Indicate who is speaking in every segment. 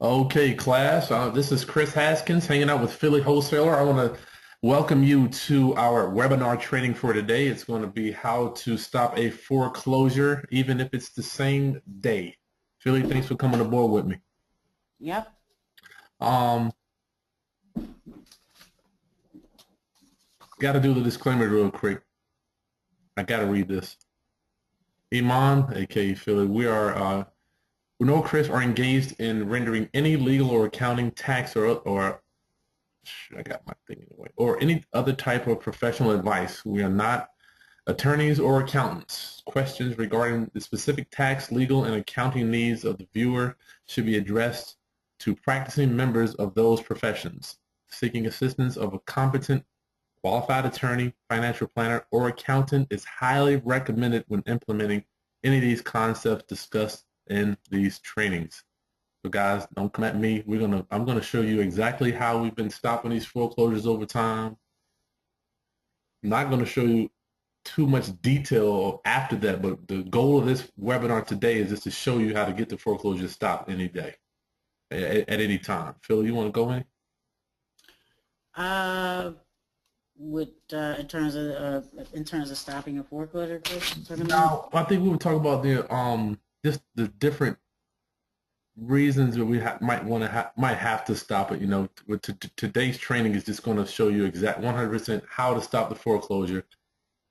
Speaker 1: Okay, class. This is Chris Haskins hanging out with Philly Wholesaler. I want to welcome you to our webinar training for today. It's going to be how to stop a foreclosure, even if it's the same day. Philly, thanks for coming aboard with me.
Speaker 2: Yep.
Speaker 1: Um, Got to do the disclaimer real quick. I got to read this. Iman, aka Philly, we know Chris are engaged in rendering any legal or accounting, tax, or I got my thing anyway, or any other type of professional advice. We are not attorneys or accountants. Questions regarding the specific tax, legal, and accounting needs of the viewer should be addressed to practicing members of those professions. Seeking assistance of a competent, qualified attorney, financial planner, or accountant is highly recommended when implementing any of these concepts discussed in these trainings. So guys, don't come at me. I'm gonna show you exactly how we've been stopping these foreclosures over time. I'm not gonna show you too much detail after that, but the goal of this webinar today is just to show you how to get the foreclosure stopped any day, at any time. Phil, you want to go in?
Speaker 2: With in terms of stopping a foreclosure, Chris, talking about?
Speaker 1: No, I think we would talk about the just the different reasons that might have to stop it. You know, today's training is just going to show you exact 100% how to stop the foreclosure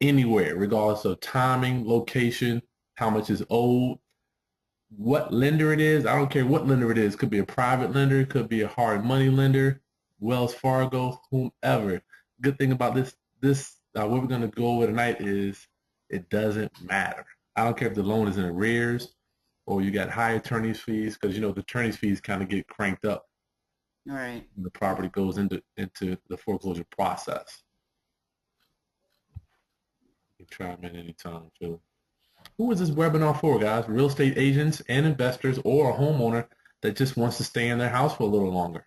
Speaker 1: anywhere, regardless of timing, location, how much is owed, what lender it is. I don't care what lender it is. Could be a private lender, could be a hard money lender, Wells Fargo, whomever. Good thing about what we're going to go over tonight is it doesn't matter. I don't care if the loan is in arrears or you got high attorney's fees, because you know the attorney's fees kind of get cranked up
Speaker 2: All right.
Speaker 1: when the property goes into the foreclosure process. You can try them at any time, too. Who is this webinar for, guys? Real estate agents and investors, or a homeowner that just wants to stay in their house for a little longer.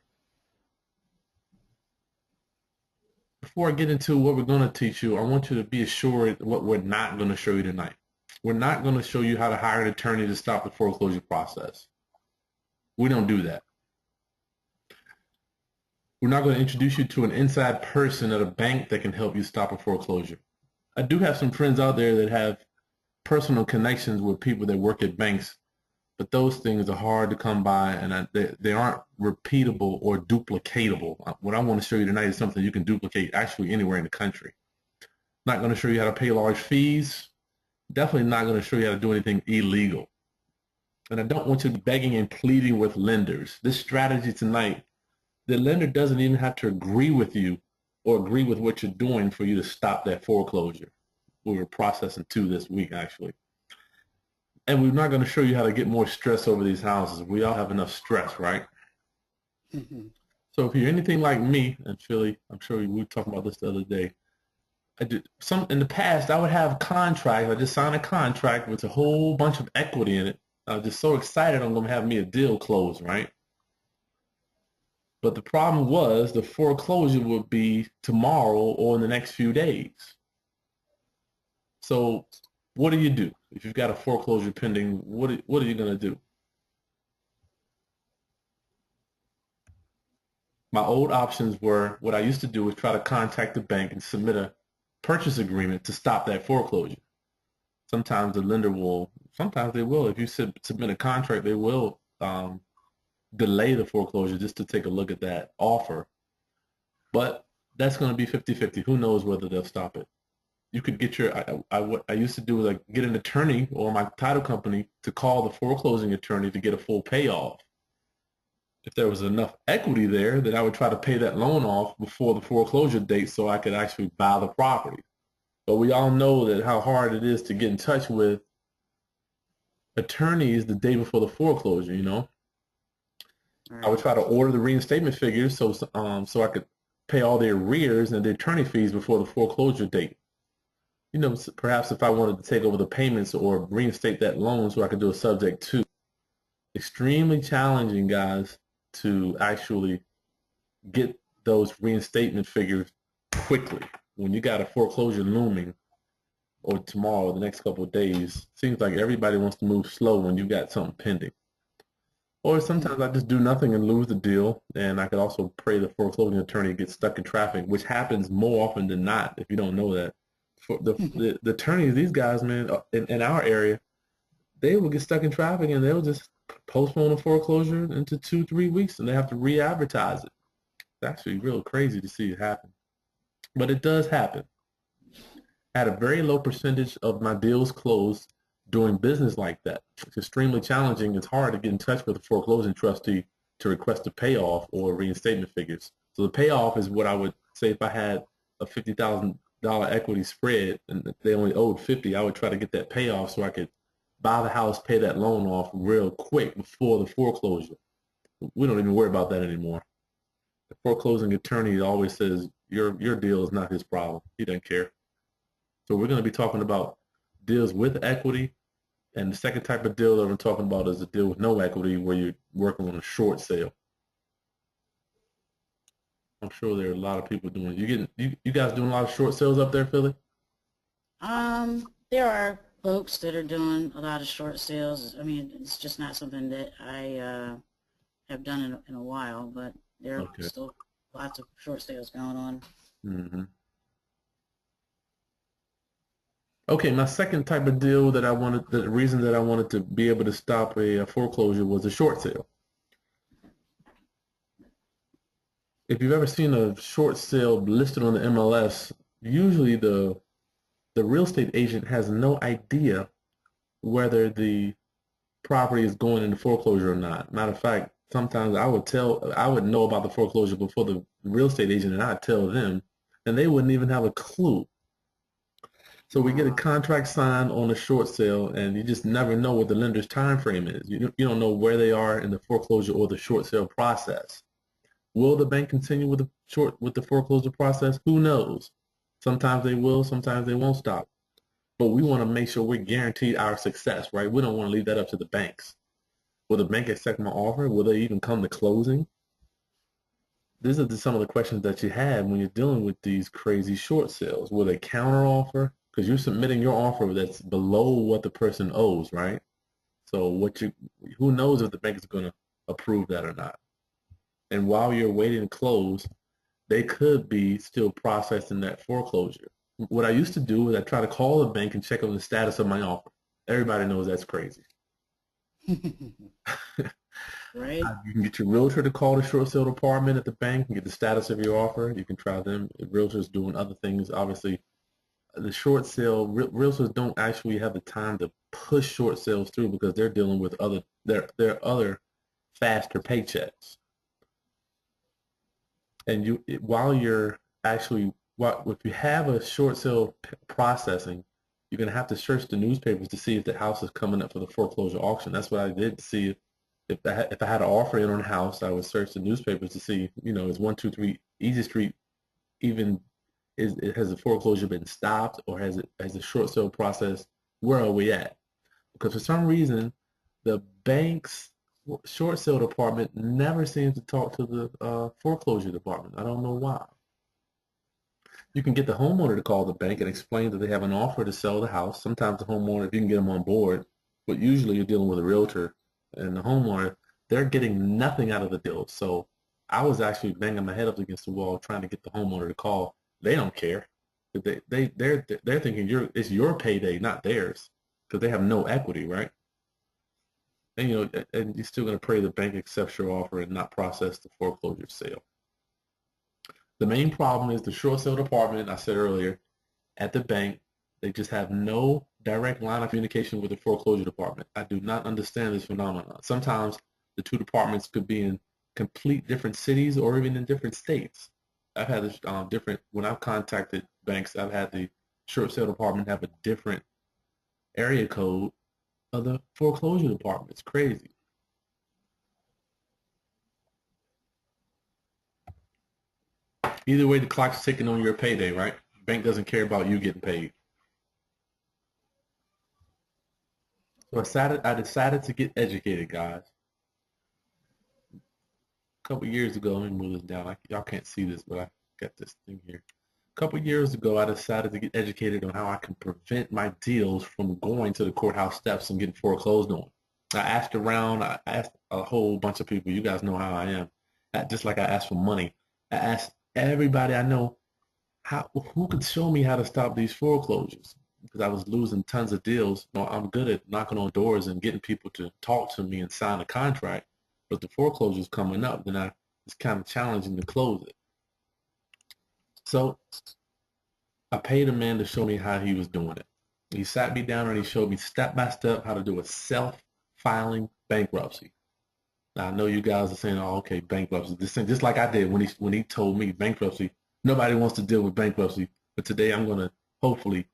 Speaker 1: Before I get into what we're going to teach you, I want you to be assured what we're not going to show you tonight. We're not going to show you how to hire an attorney to stop the foreclosure process. We don't do that. We're not going to introduce you to an inside person at a bank that can help you stop a foreclosure. I do have some friends out there that have personal connections with people that work at banks, but those things are hard to come by, and they aren't repeatable or duplicatable. What I want to show you tonight is something you can duplicate actually anywhere in the country. Not going to show you how to pay large fees. Definitely not going to show you how to do anything illegal. And I don't want you begging and pleading with lenders. This strategy tonight, the lender doesn't even have to agree with you or agree with what you're doing for you to stop that foreclosure. We were processing 2 this week, actually. And we're not going to show you how to get more stress over these houses. We all have enough stress, right?
Speaker 2: Mm-hmm.
Speaker 1: So if you're anything like me, and Philly, I'm sure we were talking about this the other day, in the past, I would have contracts. I just signed a contract with a whole bunch of equity in it. I was just so excited I'm going to have me a deal closed, right? But the problem was the foreclosure would be tomorrow or in the next few days. So what do you do? If you've got a foreclosure pending, what are you going to do? My old options were, what I used to do was try to contact the bank and submit a purchase agreement to stop that foreclosure. Sometimes the lender will, sometimes they will. If you submit a contract, they will delay the foreclosure just to take a look at that offer. But that's going to be 50-50. Who knows whether they'll stop it? You could get what I used to do was like get an attorney or my title company to call the foreclosing attorney to get a full payoff. If there was enough equity there, then I would try to pay that loan off before the foreclosure date so I could actually buy the property. But we all know that how hard it is to get in touch with attorneys the day before the foreclosure, you know.
Speaker 2: Right.
Speaker 1: I would try to order the reinstatement figures so I could pay all the arrears and the attorney fees before the foreclosure date. You know, perhaps if I wanted to take over the payments or reinstate that loan so I could do a subject to. Extremely challenging, guys, to actually get those reinstatement figures quickly. When you got a foreclosure looming or tomorrow, the next couple of days, seems like everybody wants to move slow when you got something pending. Or
Speaker 2: Hmm.
Speaker 1: sometimes I just do nothing and lose the deal, and I could also pray the foreclosing attorney gets stuck in traffic, which happens more often than not. If you don't know that, for the attorneys, these guys, man, in our area, they will get stuck in traffic and they'll just postpone a foreclosure into 2, 3 weeks, and they have to re-advertise it. It's actually real crazy to see it happen, but it does happen. I had a very low percentage of my deals closed doing business like that. It's extremely challenging. It's hard to get in touch with a foreclosing trustee to request a payoff or reinstatement figures. So the payoff is what I would say if I had a $50,000 equity spread and they only owed 50, I would try to get that payoff so I could buy the house, pay that loan off real quick before the foreclosure. We don't even worry about that anymore. The foreclosing attorney always says your deal is not his problem. He doesn't care. So we're going to be talking about deals with equity, and the second type of deal that we're talking about is a deal with no equity, where you're working on a short sale. I'm sure there are a lot of people doing. You guys doing a lot of short sales up there, Philly?
Speaker 2: There are folks that are doing a lot of short sales. I mean, it's just not something that I have done in a while, but there are
Speaker 1: Okay.
Speaker 2: still lots of short sales going on.
Speaker 1: hmm Okay, my second type of deal that I wanted, the reason that I wanted to be able to stop a foreclosure was a short sale. If you've ever seen a short sale listed on the MLS, usually the real estate agent has no idea whether the property is going into foreclosure or not. Matter of fact, sometimes I would know about the foreclosure before the real estate agent, and I'd tell them, and they wouldn't even have a clue. So we get a
Speaker 2: Wow.
Speaker 1: contract signed on a short sale, and you just never know what the lender's time frame is. You don't know where they are in the foreclosure or the short sale process. Will the bank continue with the foreclosure process? Who knows? Sometimes they will, sometimes they won't stop. But we want to make sure we're guaranteed our success, right? We don't want to leave that up to the banks. Will the bank accept my offer? Will they even come to closing? These are some of the questions that you have when you're dealing with these crazy short sales. Will they counter offer? Because you're submitting your offer that's below what the person owes, right? So who knows if the bank is going to approve that or not? And while you're waiting to close, they could be still processing that foreclosure. What I used to do is I try to call the bank and check on the status of my offer. Everybody knows that's crazy.
Speaker 2: Right?
Speaker 1: You can get your realtor to call the short sale department at the bank and get the status of your offer. You can try them. Realtors doing other things. Obviously, the short sale realtors don't actually have the time to push short sales through because they're dealing with their other faster paychecks. And while you're actually if you have a short sale processing, you're gonna have to search the newspapers to see if the house is coming up for the foreclosure auction. That's what I did to see if I had an offer in on a house, I would search the newspapers to see, is 123 Easy Street even has the foreclosure been stopped, or has the short sale process, where are we at? Because for some reason the bank's short sale department never seems to talk to the foreclosure department. I don't know why. You can get the homeowner to call the bank and explain that they have an offer to sell the house. Sometimes the homeowner, if you can get them on board, but usually you're dealing with a realtor, and the homeowner, they're getting nothing out of the deal. So I was actually banging my head up against the wall trying to get the homeowner to call. They don't care. They're thinking it's your payday, not theirs, because they have no equity, right? And and you're still going to pray the bank accepts your offer and not process the foreclosure sale. The main problem is the short sale department, I said earlier, at the bank, they just have no direct line of communication with the foreclosure department. I do not understand this phenomenon. Sometimes the two departments could be in complete different cities or even in different states. I've had this when I've contacted banks, I've had the short sale department have a different area code of the foreclosure department. It's crazy. Either way, the clock's ticking on your payday, right? Bank doesn't care about you getting paid. So I decided to get educated, guys. A couple years ago, let me move this down. Y'all can't see this, but I got this thing here. A couple years ago, I decided to get educated on how I can prevent my deals from going to the courthouse steps and getting foreclosed on. I asked around. I asked a whole bunch of people. You guys know how I am. Just like I asked for money. I asked everybody I know who could show me how to stop these foreclosures because I was losing tons of deals. You know, I'm good at knocking on doors and getting people to talk to me and sign a contract, but the foreclosure's coming up, then it's kind of challenging to close it. So I paid a man to show me how he was doing it. He sat me down and he showed me step by step how to do a self-filing bankruptcy. Now, I know you guys are saying, "Oh, okay, bankruptcy." This thing, just like I did when he told me bankruptcy. Nobody wants to deal with bankruptcy, but today I'm going to hopefully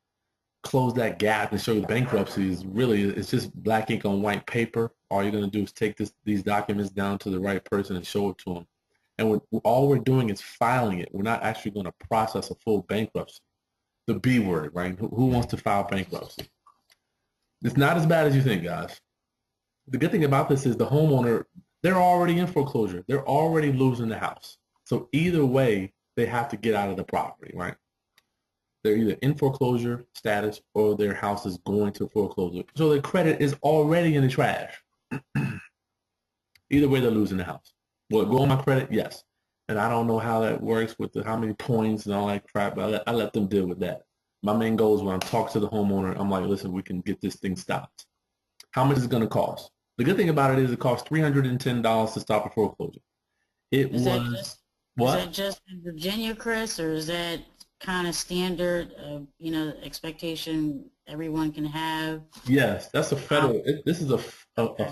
Speaker 1: close that gap and show you bankruptcy is really it's just black ink on white paper. All you're going to do is take these documents down to the right person and show it to them. And all we're doing is filing it. We're not actually going to process a full bankruptcy. The B word, right? Who wants to file bankruptcy? It's not as bad as you think, guys. The good thing about this is the homeowner, they're already in foreclosure. They're already losing the house. So either way, they have to get out of the property, right? They're either in foreclosure status or their house is going to foreclosure. So their credit is already in the trash. Either way, they're losing the house. Will it go on my credit? Yes. And I don't know how that works with how many points and all that crap, but I let them deal with that. My main goal is when I'm talking to the homeowner, I'm like, listen, we can get this thing stopped. How much is it going to cost? The good thing about it is it costs $310 to stop a foreclosure.
Speaker 2: Is that just
Speaker 1: what?
Speaker 2: is that just in Virginia, Chris, or is that kind of standard, expectation everyone can have?
Speaker 1: Yes, that's a federal. This is a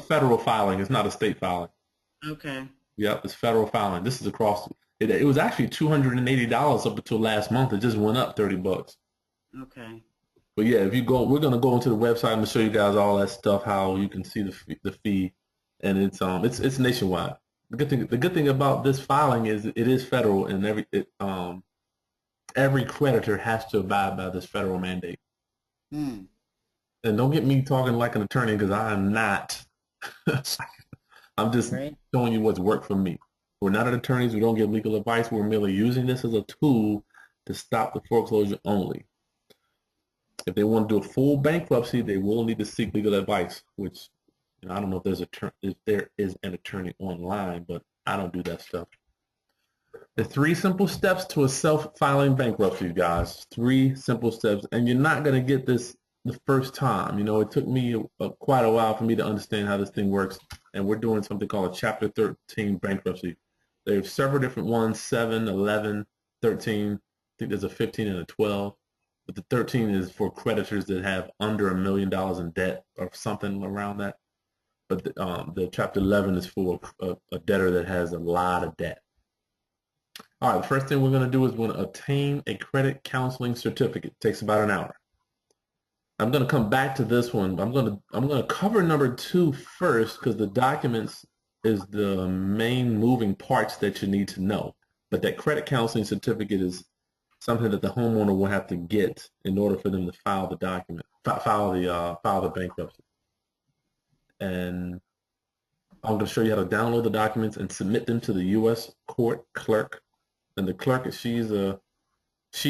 Speaker 1: federal filing. It's not a state filing.
Speaker 2: Okay.
Speaker 1: Yep, it's federal filing. This is across. It was actually $280 up until last month. It just went up $30.
Speaker 2: Okay.
Speaker 1: But yeah, if you go, we're gonna go into the website and show you guys all that stuff, how you can see the fee, and it's nationwide. The good thing about this filing is it is federal, and every creditor has to abide by this federal mandate.
Speaker 2: Hmm.
Speaker 1: And don't get me talking like an attorney because I am not. I'm just
Speaker 2: Right.
Speaker 1: showing you what's worked for me. We're not attorneys. We don't give legal advice. We're merely using this as a tool to stop the foreclosure only. If they want to do a full bankruptcy, they will need to seek legal advice, which I don't know if there is an attorney online, but I don't do that stuff. The 3 simple steps to a self-filing bankruptcy, guys. 3 simple steps, and you're not going to get this the first time. It took me quite a while for me to understand how this thing works, and we're doing something called a Chapter 13 bankruptcy. There's several different ones, 7, 11, 13. I think there's a 15 and a 12. But the 13 is for creditors that have under $1 million in debt or something around that. But the Chapter 11 is for a debtor that has a lot of debt. All right, the first thing we're going to do is we're going to obtain a credit counseling certificate. It takes about an hour. I'm going to come back to this one. I'm going to cover number 2 first because the documents is the main moving parts that you need to know. But that credit counseling certificate is something that the homeowner will have to get in order for them to file the document, file the bankruptcy. And I'm going to show you how to download the documents and submit them to the U.S. court clerk. And the clerk, she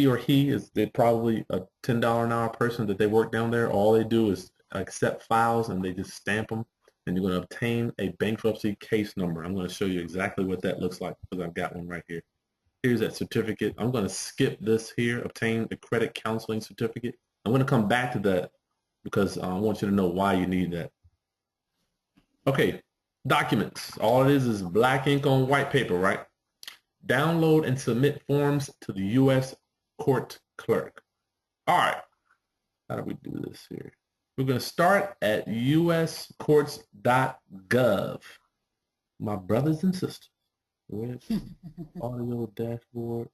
Speaker 1: or he is they're probably a $10 an hour person that they work down there. All they do is accept files and they just stamp them. And you're going to obtain a bankruptcy case number. I'm going to show you exactly what that looks like because I've got one right here. Here's that certificate. I'm going to skip this here, obtain the credit counseling certificate. I'm going to come back to that because I want you to know why you need that. Okay, documents. All it is black ink on white paper, right? Download and submit forms to the U.S. court clerk. All right, how do we do this here? We're going to start at uscourts.gov. My brothers and sisters. Where's audio dashboard?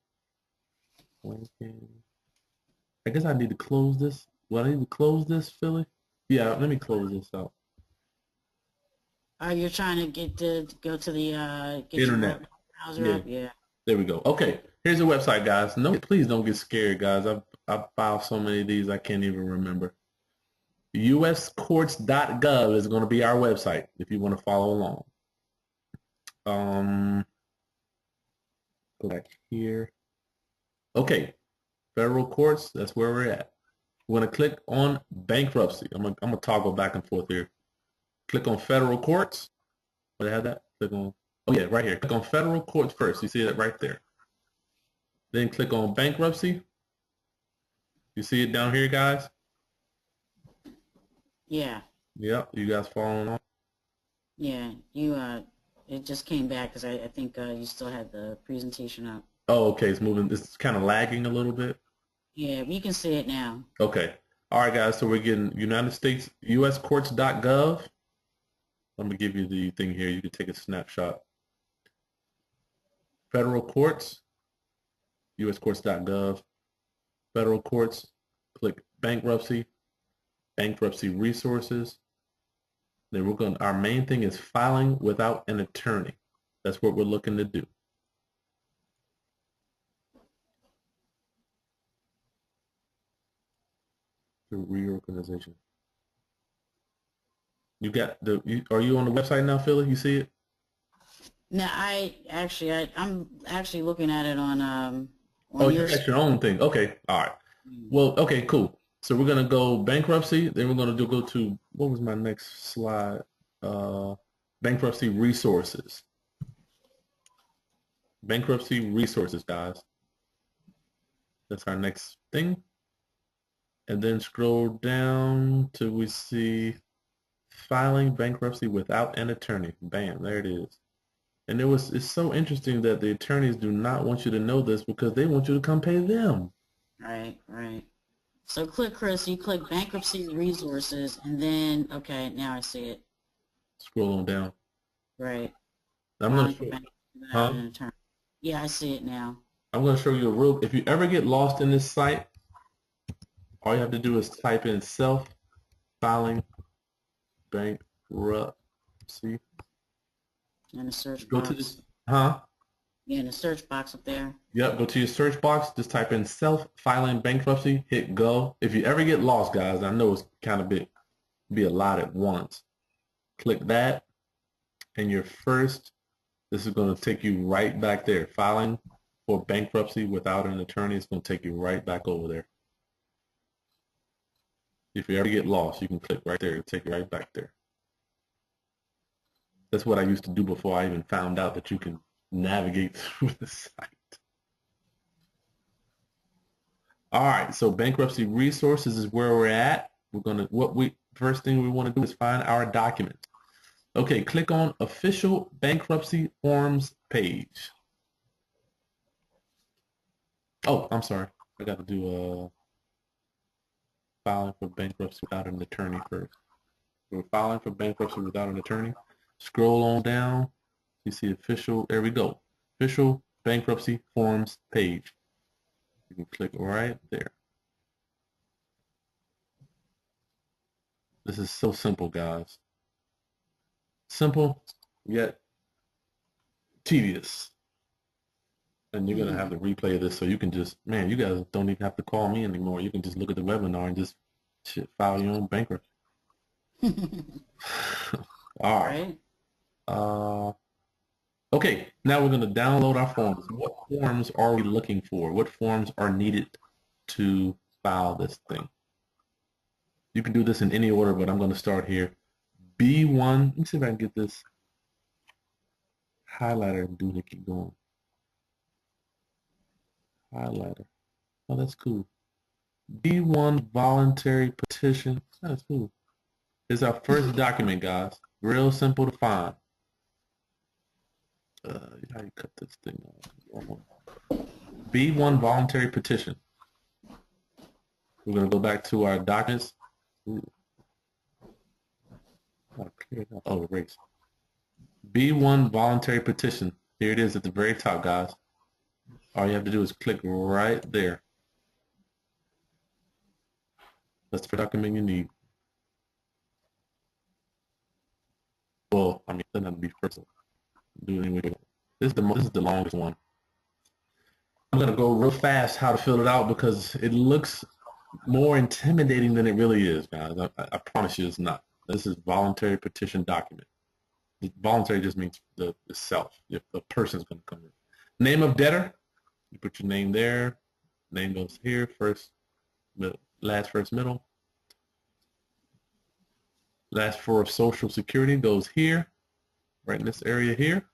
Speaker 1: I guess I need to close this. Well, I need to close this, Philly? Yeah, let me close this out.
Speaker 2: You're trying to go to the get
Speaker 1: Internet
Speaker 2: your browser up? Yeah.
Speaker 1: There we go. Okay, here's the website, guys. No, please don't get scared, guys. I've filed so many of these I can't even remember. uscourts.gov is going to be our website if you want to follow along. Go back here. Okay, federal courts, that's where we're at. We're going to click on bankruptcy. I'm going to toggle back and forth here. Click on federal courts. Would I have that? Click on, oh yeah, right here. Click on federal courts first. You see it right there. Then click on bankruptcy. You see it down here, guys?
Speaker 2: Yeah.
Speaker 1: Yep, you guys following along?
Speaker 2: Yeah. You, it just came back because I think you still had the presentation up.
Speaker 1: Oh, okay, it's moving. It's kind of lagging a little bit.
Speaker 2: Yeah, you can see it now.
Speaker 1: Okay. All right, guys, so we're getting United States, uscourts.gov. Let me give you the thing here. You can take a snapshot. Federal courts, uscourts.gov. Federal courts, click bankruptcy, bankruptcy resources. Then we're going, our main thing is filing without an attorney. That's what we're looking to do. The reorganization. You got the, are you on the website now, Philly? You see it?
Speaker 2: No, I'm actually looking at it on
Speaker 1: Oh,
Speaker 2: your.
Speaker 1: you got your own thing. Okay. All right. Well, okay, cool. So we're gonna go bankruptcy. Then we're gonna go to, what was my next slide? Bankruptcy resources. Bankruptcy resources, guys. That's our next thing. And then scroll down till we see filing bankruptcy without an attorney. Bam, there it is. And it's so interesting that the attorneys do not want you to know this because they want you to come pay them.
Speaker 2: Right, right. So click, Chris, you click bankruptcy resources, and then, okay, now I see it.
Speaker 1: Scroll on down.
Speaker 2: Right.
Speaker 1: I'm going to show
Speaker 2: you. Yeah, I see it now.
Speaker 1: I'm going to show you a real, if you ever get lost in this site, all you have to do is type in self-filing bankruptcy.
Speaker 2: In the search
Speaker 1: Go
Speaker 2: box.
Speaker 1: to this, yeah,
Speaker 2: in the search box up there.
Speaker 1: Yep, go to your search box, just type in self-filing bankruptcy, hit go. If you ever get lost, guys, I know it's kind of be a lot at once. Click that, and this is going to take you right back there. Filing for bankruptcy without an attorney is going to take you right back over there. If you ever get lost, you can click right there. It'll take you right back there. That's what I used to do before I even found out that you can navigate through the site. All right, so bankruptcy resources is where we're at. First thing we want to do is find our document. Okay, click on official bankruptcy forms page. Oh, I'm sorry. I got to do filing for bankruptcy without an attorney first. We're filing for bankruptcy without an attorney. Scroll on down. You see official, there we go. Official bankruptcy forms page. You can click right there. This is so simple, guys. Simple, yet tedious. And you're going to have to replay this so you can just, man, you guys don't even have to call me anymore. You can just look at the webinar and just file your own bankruptcy. All right. Okay, now we're going to download our forms. What forms are we looking for? What forms are needed to file this thing? You can do this in any order, but I'm going to start here. B1, let me see if I can get this highlighter and do it, keep going. Highlighter. Oh, that's cool. B1 voluntary petition. That's cool. It's our first document, guys. Real simple to find. How you cut this thing off? B1 voluntary petition. We're going to go back to our documents. Oh, erase. B1 voluntary petition. Here it is at the very top, guys. All you have to do is click right there. That's the document you need. Well, I mean, it doesn't have to be first. Do it anyway. This is the longest one. I'm gonna go real fast how to fill it out because it looks more intimidating than it really is, guys. I promise you, it's not. This is voluntary petition document. Voluntary just means the self. If the person's gonna come in. Name of debtor. You put your name there. Name goes here. First, middle, last, first, middle. Last four of Social Security goes here, right in this area here.